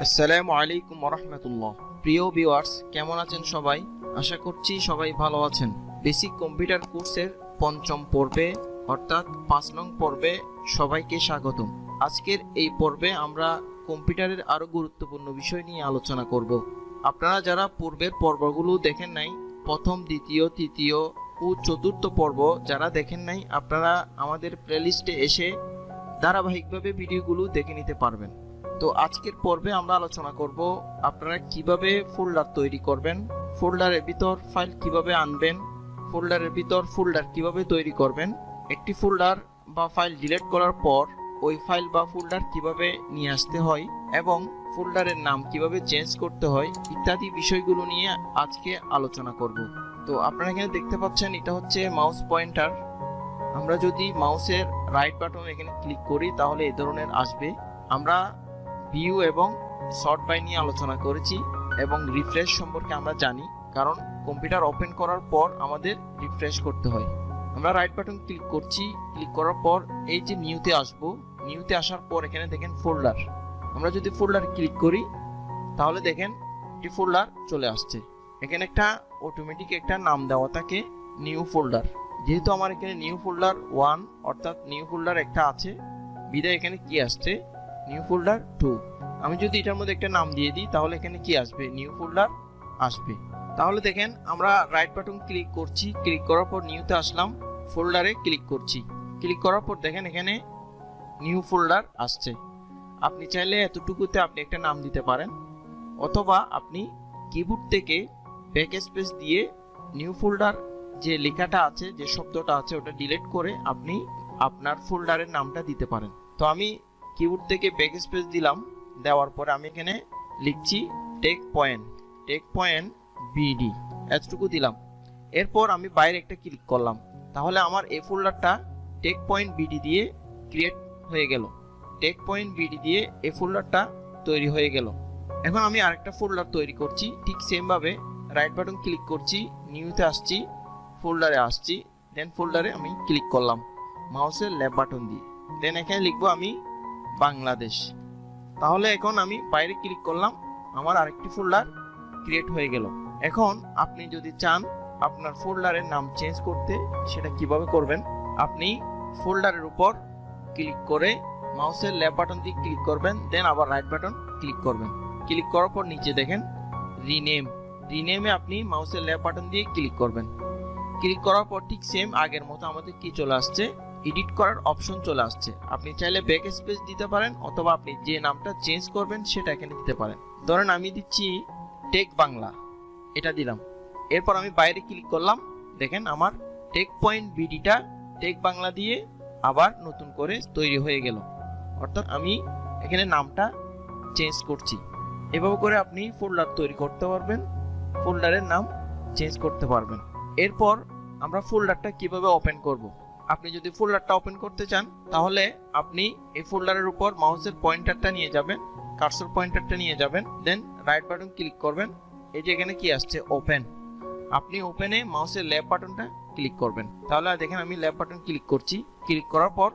আসসালামু আলাইকুম রাহমাতুল্লাহ। প্রিয় ভিউয়ার্স, কেমন আছেন সবাই? আশা করছি সবাই ভালো আছেন। বেসিক কম্পিউটার কোর্সের পঞ্চম পর্বে অর্থাৎ 5 নং পর্বে সবাইকে স্বাগতম। আজকের এই পর্বে আমরা কম্পিউটারের আরো গুরুত্বপূর্ণ বিষয় নিয়ে আলোচনা করব। আপনারা যারা পূর্বের পর্বগুলো দেখেন নাই, প্রথম, দ্বিতীয়, তৃতীয় ও চতুর্থ পর্ব যারা দেখেন নাই, আপনারা আমাদের প্লেলিস্টে এসে ধারাবাহিকভাবে ভিডিওগুলো দেখে নিতে পারবেন। তো আজকের পর্বে আমরা আলোচনা করব আপনারা কিভাবে ফোল্ডার তৈরি করবেন, ফোল্ডারের ভিতর ফাইল কিভাবে আনবেন, ফোল্ডারের ভিতর ফোল্ডার কিভাবে তৈরি করবেন, একটি ফোল্ডার বা ফাইল ডিলিট করার পর ওই ফাইল বা ফোল্ডার কিভাবে নিয়ে আসতে হয় এবং ফোল্ডারের নাম কিভাবে চেঞ্জ করতে হয় ইত্যাদি বিষয়গুলো নিয়ে আজকে আলোচনা করব। তো আপনারা এখানে দেখতে পাচ্ছেন এটা হচ্ছে মাউস পয়েন্টার। আমরা যদি মাউসের রাইট বাটন এখানে ক্লিক করি তাহলে এই ধরনের আসবে। আমরা ভিউ এবং সর্ট বাই নিয়ে আলোচনা করেছি এবং রিফ্রেশ সম্পর্কে আমরা জানি, কারণ কম্পিউটার ওপেন করার পর আমাদের রিফ্রেশ করতে হয়। আমরা রাইট বাটন ক্লিক করছি, ক্লিক করার পর এই যে নিউতে আসব, নিউতে আসার পর এখানে দেখেন ফোল্ডার। আমরা যদি ফোল্ডার ক্লিক করি তাহলে দেখেন একটি ফোল্ডার চলে আসছে। এখানে একটা অটোমেটিক একটা নাম দেওয়া থাকে নিউ ফোল্ডার। যেহেতু আমার এখানে নিউ ফোল্ডার 1 অর্থাৎ নিউ ফোল্ডার একটা আছে, বিদায় এখানে কি আসছে নিউ ফোল্ডার 2। আমি যদি এটার মধ্যে একটা নাম দিয়ে দিই তাহলে এখানে কি আসবে নিউ ফোল্ডার আসবে। তাহলে দেখেন আমরা রাইট বাটন ক্লিক করছি, ক্লিক করার পর নিউতে আসলাম, ফোল্ডারে ক্লিক করছি, ক্লিক করার পর দেখেন এখানে নিউ ফোল্ডার আসছে। আপনি চাইলে এতটুকুতে আপনি একটা নাম দিতে পারেন, অথবা আপনি কিবোর্ড থেকে ব্যাক স্পেস দিয়ে নিউ ফোল্ডার যে লেখাটা আছে, যে শব্দটা আছে ওটা ডিলিট করে আপনি আপনার ফোল্ডারের নামটা দিতে পারেন। তো আমি কিবোর্ড থেকে ব্যাক স্পেস দিলাম, দেওয়ার পরে আমি এখানে লিখছি টেক পয়েন্ট বিডি, এতটুকু দিলাম। এরপর আমি বাইরে একটা ক্লিক করলাম, তাহলে আমার এই ফোল্ডারটা টেক পয়েন্ট বিডি দিয়ে ক্রিয়েট হয়ে গেল। টেক পয়েন্ট বিডি দিয়ে এই ফোল্ডারটা তৈরি হয়ে গেল। এখন আমি আরেকটা ফোল্ডার তৈরি করছি, ঠিক সেম ভাবে রাইট বাটন ক্লিক করছি, নিউতে আসছি, ফোল্ডারে আসছি, দেন ফোল্ডারে আমি ক্লিক করলাম মাউসের লেফট বাটন দিয়ে, দেন এখানে লিখবো আমি বাংলাদেশ। তাহলে এখন আমি বাইরে ক্লিক করলাম, আমার আরেকটি ফোল্ডার ক্রিয়েট হয়ে গেল। এখন আপনি যদি চান আপনার ফোল্ডারের নাম চেঞ্জ করতে, সেটা কিভাবে করবেন? আপনি ফোল্ডারের উপর ক্লিক করে মাউসের লেফট বাটন দিয়ে ক্লিক করবেন, দেন আবার রাইট বাটন ক্লিক করবেন। ক্লিক করার পর নিচে দেখেন রিনেমে আপনি মাউসের লেফট বাটন দিয়ে ক্লিক করবেন। ক্লিক করার পর ঠিক সেম আগের মতো আমাদের কি চলে আসছে, এডিট করার অপশন চলে আসছে। আপনি চাইলে ব্যাক স্পেস দিতে পারেন, অথবা আপনি যে নামটা চেঞ্জ করবেন সেটা এখানে দিতে পারেন। ধরেন আমি দিচ্ছি টেক বাংলা, এটা দিলাম। এরপর আমি বাইরে ক্লিক করলাম, দেখেন আমার টেক পয়েন্ট বিডিটা টেক বাংলা দিয়ে আবার নতুন করে তৈরি হয়ে গেল, অর্থাৎ আমি এখানে নামটা চেঞ্জ করছি। এভাবে করে আপনি ফোল্ডার তৈরি করতে পারবেন, ফোল্ডারের নাম চেঞ্জ করতে পারবেন। এরপর আমরা ফোল্ডারটা কিভাবে ওপেন করব। আপনি যদি ফোল্ডারটা ওপেন করতে চান তাহলে আপনি এই ফোল্ডারের উপর মাউসের পয়েন্টারটা নিয়ে যাবেন, কার্সর পয়েন্টারটা নিয়ে যাবেন, দেন রাইট বাটন ক্লিক করবেন। এই যে এখানে কি আসছে ওপেন, আপনি ওপেনে মাউসের লেফট বাটনটা ক্লিক করবেন। তাহলে দেখেন আমি লেফট বাটন ক্লিক করছি, ক্লিক করার পর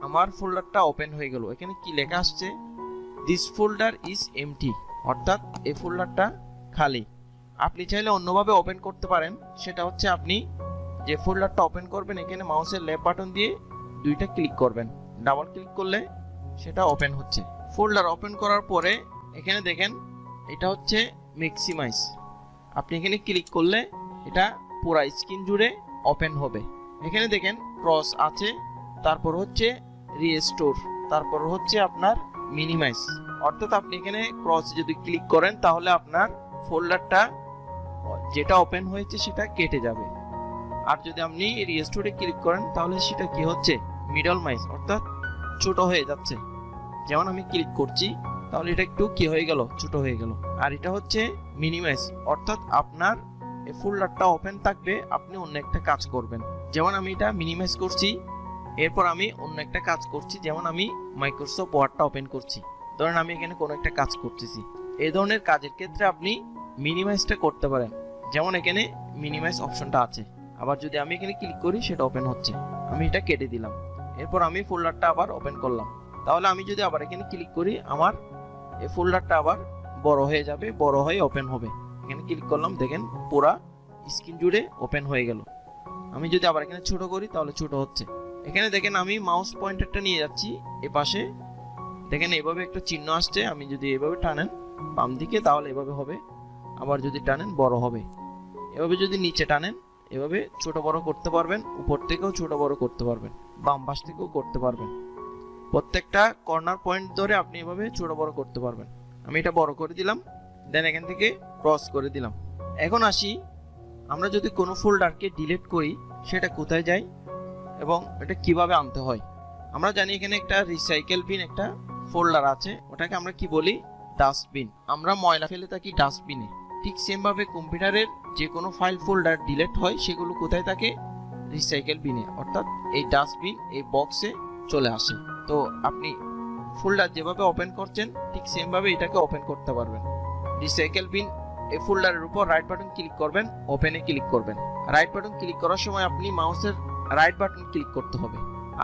আমার ফোল্ডারটা ওপেন হয়ে গেল। এখানে কি লেখা আসছে, দিস ফোল্ডার ইজ এমটি, অর্থাৎ এই ফোল্ডারটা খালি। আপনি চাইলে অন্যভাবে ওপেন করতে পারেন, সেটা হচ্ছে আপনি যে ফোল্ডারটা ওপেন করবেন এখানে মাউসের লেফট বাটন দিয়ে দুইটা ক্লিক করবেন, ডাবল ক্লিক করলে সেটা ওপেন হচ্ছে। ফোল্ডার ওপেন করার পরে এখানে দেখেন এটা হচ্ছে ম্যাক্সিমাইজ, আপনি এখানে ক্লিক করলে এটা পুরো স্ক্রিন জুড়ে ওপেন হবে। এখানে দেখেন ক্রস আছে, তারপর হচ্ছে রিস্টোর, তারপর হচ্ছে আপনার মিনিমাইজ, অর্থাৎ আপনি এখানে ক্রস যদি ক্লিক করেন তাহলে আপনার ফোল্ডারটা যেটা ওপেন হয়েছে সেটা কেটে যাবে। আর যদি আপনি রিস্টোরে ক্লিক করেন তাহলে সেটা কি হচ্ছে মিডল মাইজ, অর্থাৎ ছোট হয়ে যাচ্ছে। যেমন আমি ক্লিক করছি তাহলে এটা একটু কি হয়ে গেল, ছোট হয়ে গেল। আর এটা হচ্ছে মিনিমাইজ, অর্থাৎ আপনার এই ফোল্ডারটা ওপেন থাকবে, আপনি অন্য একটা কাজ করবেন। যেমন আমি এটা মিনিমাইজ করছি, এরপর আমি অন্য একটা কাজ করছি, যেমন আমি মাইক্রোসফট ওয়ার্ডটা ওপেন করছি। ধরেন আমি এখানে কোনো একটা কাজ করতেছি, এই ধরনের কাজের ক্ষেত্রে আপনি মিনিমাইজটা করতে পারেন। যেমন এখানে মিনিমাইজ অপশনটা আছে, আবার যদি আমি এখানে ক্লিক করি সেটা ওপেন হচ্ছে, আমি এটা কেটে দিলাম। এরপর আমি ফোল্ডারটা আবার ওপেন করলাম, তাহলে আমি যদি আবার এখানে ক্লিক করি আমার এই ফোল্ডারটা আবার বড় হয়ে যাবে, বড় হয়ে ওপেন হবে। এখানে ক্লিক করলাম, দেখেন পুরা স্ক্রিন জুড়ে ওপেন হয়ে গেল। আমি যদি আবার এখানে ছোট করি তাহলে ছোট হচ্ছে। এখানে দেখেন আমি মাউস পয়েন্টারটা নিয়ে যাচ্ছি এ পাশে, দেখেন এভাবে একটা চিহ্ন আসছে। আমি যদি এভাবে টানেন বাম দিকে তাহলে এভাবে হবে, আবার যদি টানেন বড় হবে। এভাবে যদি নিচে টানেন এভাবে ছোট বড় করতে পারবেন, উপর থেকেও ছোট বড় করতে পারবেন, বাম পাশ থেকেও করতে পারবেন। প্রত্যেকটা কর্নার পয়েন্ট ধরে আপনি এভাবে ছোট বড় করতে পারবেন। আমি এটা বড় করে দিলাম, দেন এখান থেকে ক্রস করে দিলাম। এখন আসি, আমরা যদি কোনো ফোল্ডারকে ডিলিট করি সেটা কোথায় যায় এবং এটা কিভাবে আনতে হয়। আমরা জানি এখানে একটা রিসাইকেল বিন একটা ফোল্ডার আছে, ওটাকে আমরা কি বলি, ডাস্টবিন। আমরা ময়লা ফেলে থাকি ডাস্টবিনে। ঠিক সেম ভাবে কম্পিউটারের যে কোনো ফাইল ফোল্ডার ডিলিট হয় সেগুলো কোথায় থাকে, রিসাইকেল বিনে, অর্থাৎ এই ডাস্টবিন এই বক্সে চলে আসে। তো আপনি ফোল্ডার যেভাবে ওপেন করছেন ঠিক সেম ভাবে এটাকে ওপেন করতে পারবেন। রিসাইকেল বিন এই ফোল্ডারের উপর রাইট বাটন ক্লিক করবেন, ওপেনে ক্লিক করবেন। রাইট বাটন ক্লিক করার সময় আপনি মাউসের রাইট বাটন ক্লিক করতে হবে,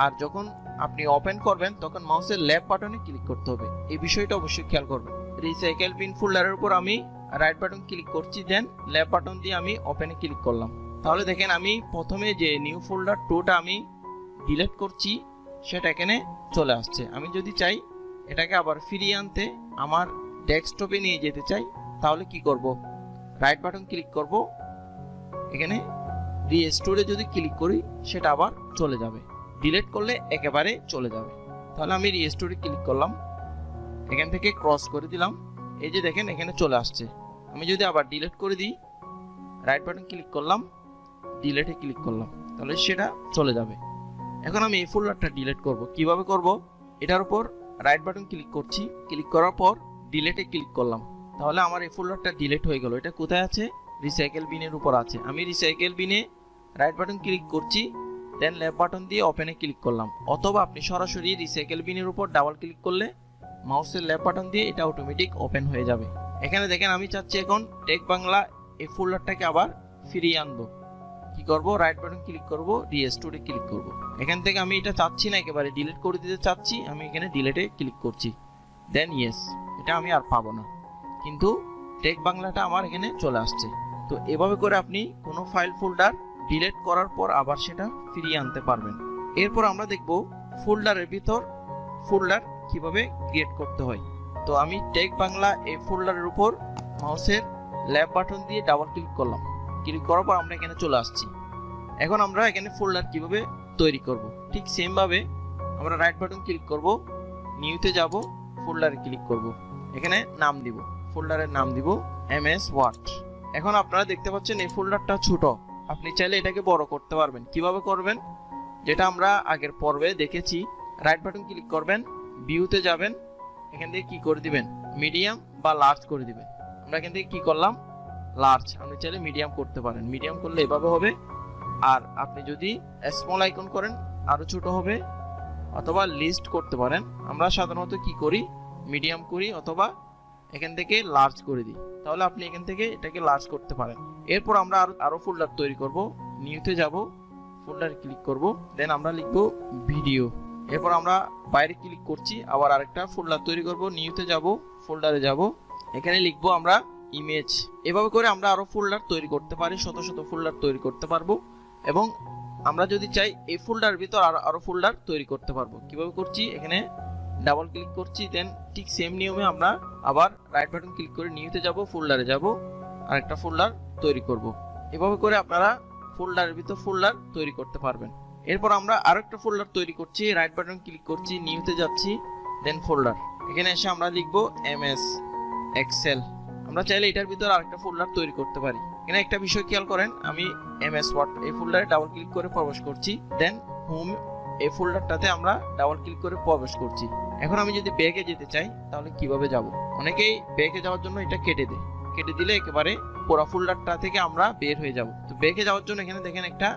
আর যখন আপনি ওপেন করবেন তখন মাউসের লেফট বাটনে ক্লিক করতে হবে। এই বিষয়টা অবশ্যই খেয়াল করবেন। রিসাইকেল বিন ফোল্ডারের উপর আমি রাইট বাটন ক্লিক করছি, দেন লেফট বাটন দিয়ে আমি ওপেনে ক্লিক করলাম। তাহলে দেখেন আমি প্রথমে যে নিউ ফোল্ডার 2টা আমি ডিলিট করছি সেটা এখানে চলে আসছে। আমি যদি চাই এটাকে আবার ফিরিয়ে আনতে, আমার ডেস্কটপে নিয়ে যেতে চাই, তাহলে কি করব, রাইট বাটন ক্লিক করব, এখানে রিস্টোরে যদি ক্লিক করি সেটা আবার চলে যাবে, ডিলিট করলে একেবারে চলে যাবে। তাহলে আমি রিস্টোরে ক্লিক করলাম, এখান থেকে ক্রস করে দিলাম, এই যে দেখেন এখানে চলে আসছে। আমি যদি আবার ডিলিট করে দিই, রাইট বাটন ক্লিক করলাম, ডিলিটে ক্লিক করলাম, তাহলে সেটা চলে যাবে। এখন আমি এই ফোল্ডারটা ডিলিট করব। কিভাবে করব, এটার উপর রাইট বাটন ক্লিক করছি, ক্লিক করার পর ডিলিটে ক্লিক করলাম, তাহলে আমার এই ফোল্ডারটা ডিলিট হয়ে গেল। এটা কোথায় আছে, রিসাইকেল বিনের উপর আছে। আমি রিসাইকেল বিনে রাইট বাটন ক্লিক করছি, দেন লেফট বাটন দিয়ে ওপেনে ক্লিক করলাম, অথবা আপনি সরাসরি রিসাইকেল বিনের উপর ডাবল ক্লিক করলে মাউসের লেফট বাটন দিয়ে এটা অটোমেটিক ওপেন হয়ে যাবে। এখানে দেখেন আমি চাচ্ছি এখন টেক বাংলা এই ফোল্ডারটাকে আবার ফিরিয়ে আনবো। কি করব, রাইট বাটন ক্লিক করব, রিস্টোরে ক্লিক করব। এখান থেকে আমি এটা চাচ্ছি না, একেবারে ডিলিট করে দিতে চাচ্ছি, আমি এখানে ডিলিটে ক্লিক করছি, দেন ইয়েস। এটা আমি আর পাবো না, কিন্তু টেক বাংলাটা আমার এখানে চলে আসছে। তো এভাবে করে আপনি কোনো ফাইল ফোল্ডার ডিলিট করার পর আবার সেটা ফিরিয়ে আনতে পারবেন। এরপর আমরা দেখব ফোল্ডারের ভিতর ফোল্ডার কিভাবে ক্রিয়েট করতে হয়। তো আমি টেক বাংলা এই ফোল্ডারের উপর মাউসের লেফট বাটন দিয়ে ডাবল ক্লিক করলাম, ক্লিক করার পর আমরা এখানে চলে আসছি। এখন আমরা এখানে ফোল্ডার কিভাবে তৈরি করব, ঠিক সেম ভাবে আমরা রাইট বাটন ক্লিক করব, নিউতে যাব, ফোল্ডারে ক্লিক করব, এখানে নাম দিব, ফোল্ডারের নাম দিব এমএস ওয়ার্ড। এখন আপনারা দেখতে পাচ্ছেন এই ফোল্ডারটা ছোট, আপনি চাইলে এটাকে বড় করতে পারবেন। কিভাবে করবেন, যেটা আমরা আগের পর্বে দেখেছি, রাইট বাটন ক্লিক করবেন, ভিউতে যাবেন, এখান থেকে কি করে দিবেন, মিডিয়াম বা লার্জ করে দিবেন। আমরা এখান থেকে কি করলাম, লার্জ। আপনি চাইলে মিডিয়াম করতে পারেন, মিডিয়াম করলে এভাবে হবে। আর আপনি যদি স্মল আইকন করেন আরো ছোট হবে, অথবা লিস্ট করতে পারেন। আমরা সাধারণত কি করি, মিডিয়াম করি অথবা এখান থেকে লার্জ করে দিই, তাহলে আপনি এখান থেকে এটাকে লার্জ করতে পারেন। এরপর আমরা আরো ফোল্ডার তৈরি করব, নিউতে যাব, ফোল্ডারে ক্লিক করব, দেন আমরা লিখব ভিডিও। এরপর আমরা বাইরে ক্লিক করছি, আবার আরেকটা ফোল্ডার তৈরি করব, নিউতে যাব, ফোল্ডারে যাব, এখানে লিখবো আমরা ইমেজ। এভাবে করে আমরা আরো ফোল্ডার তৈরি করতে পারি, শত শত ফোল্ডার তৈরি করতে পারবো। এবং আমরা যদি চাই এই ফোল্ডার ভিতর আরো ফোল্ডার তৈরি করতে পারবো। কিভাবে করছি, এখানে ডাবল ক্লিক করছি, দেন ঠিক সেম নিয়মে আমরা আবার রাইট বাটন ক্লিক করে নিউতে যাব, ফোল্ডারে যাব, আরেকটা ফোল্ডার তৈরি করব। এভাবে করে আপনারা ফোল্ডারের ভিতর ফোল্ডার তৈরি করতে পারবেন। এরপর আমরা আরেকটা ফোল্ডার তৈরি করছি, রাইট বাটন ক্লিক করছি, নিউতে যাচ্ছি, দেন ফোল্ডার, এখানে এসে আমরা লিখবো এমএস এক্সেল। আমরা চাইলে এটার ভিতর আরেকটা ফোল্ডার তৈরি করতে পারি। এখানে একটা বিষয় খেয়াল করেন, আমি এমএস ওয়ার্ড এই ফোল্ডারে ডাবল ক্লিক করে প্রবেশ করছি, দেন হোম এই ফোল্ডারটাতে আমরা ডাবল ক্লিক করে প্রবেশ করছি। এখন আমি যদি ব্যাকে যেতে চাই তাহলে কিভাবে যাব, অনেকেই ব্যাকে যাওয়ার জন্য এটা কেটে দেয়, কেটে দিলে একেবারে পুরো ফোল্ডারটা থেকে আমরা বের হয়ে যাব। তো ব্যাকে যাওয়ার জন্য এখানে দেখেন একটা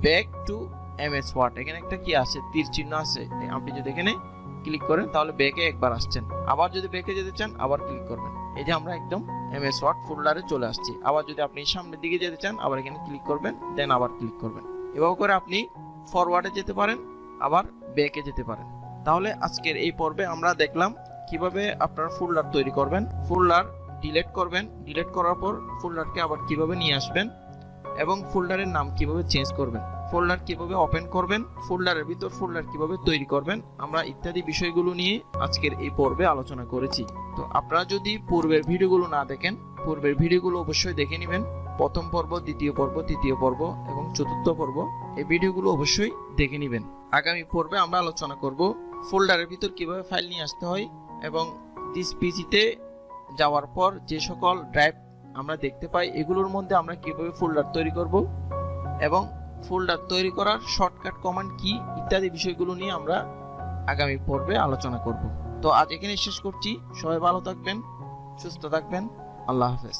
ব্যাক টু এমএস ওয়ার্ড, এখানে একটা কি আছে, তীর চিহ্ন আছে। আপনি যদি এখানে ক্লিক করেন তাহলে ব্যাকে একবার আসছেন, আবার যদি ব্যাকে যেতে চান আবার ক্লিক করবেন। এই যে আমরা একদম এমএস ওয়ার্ড ফোল্ডারে চলে আসছি। আবার যদি আপনি সামনের দিকে যেতে চান আবার এখানে ক্লিক করবেন, দেন আবার ক্লিক করবেন। এভাবে করে আপনি ফরওয়ার্ডে যেতে পারেন, আবার ব্যাকে যেতে পারেন। তাহলে আজকের এই পর্বে আমরা দেখলাম কিভাবে আপনার ফোল্ডার তৈরি করবেন, ফোল্ডার ডিলিট করবেন, ডিলিট করার পর ফোল্ডারকে আবার কিভাবে নিয়ে আসবেন এবং ফোল্ডারের নাম কিভাবে চেঞ্জ করবেন, ফোল্ডার কিভাবে ওপেন করবেন, ফোল্ডারের ভিতর ফোল্ডার কিভাবে তৈরি করবেন, আমরা ইত্যাদি বিষয়গুলো নিয়ে আজকের এই পর্বে আলোচনা করেছি। তো আপনারা যদি পূর্বের ভিডিওগুলো না দেখেন, পূর্বের ভিডিওগুলো অবশ্যই দেখে নেবেন। প্রথম পর্ব, দ্বিতীয় পর্ব, তৃতীয় পর্ব এবং চতুর্থ পর্ব, এই ভিডিওগুলো অবশ্যই দেখে নেবেন। আগামী পর্বে আমরা আলোচনা করব ফোল্ডারের ভিতর কিভাবে ফাইল নিয়ে আসতে হয় এবং দিস পিসিতে যাওয়ার পর যে সকল ড্রাইভ আমরা দেখতে পাই এগুলোর মধ্যে আমরা কিভাবে ফোল্ডার তৈরি করব এবং ফোল্ডার তৈরি করার শর্টকাট কমান্ড কি ইত্যাদি বিষয়গুলো নিয়ে আমরা আগামী পর্বে আলোচনা করব। তো আজ এখানে শেষ করছি। সবাই ভালো থাকবেন, সুস্থ থাকবেন। আল্লাহ হাফেজ।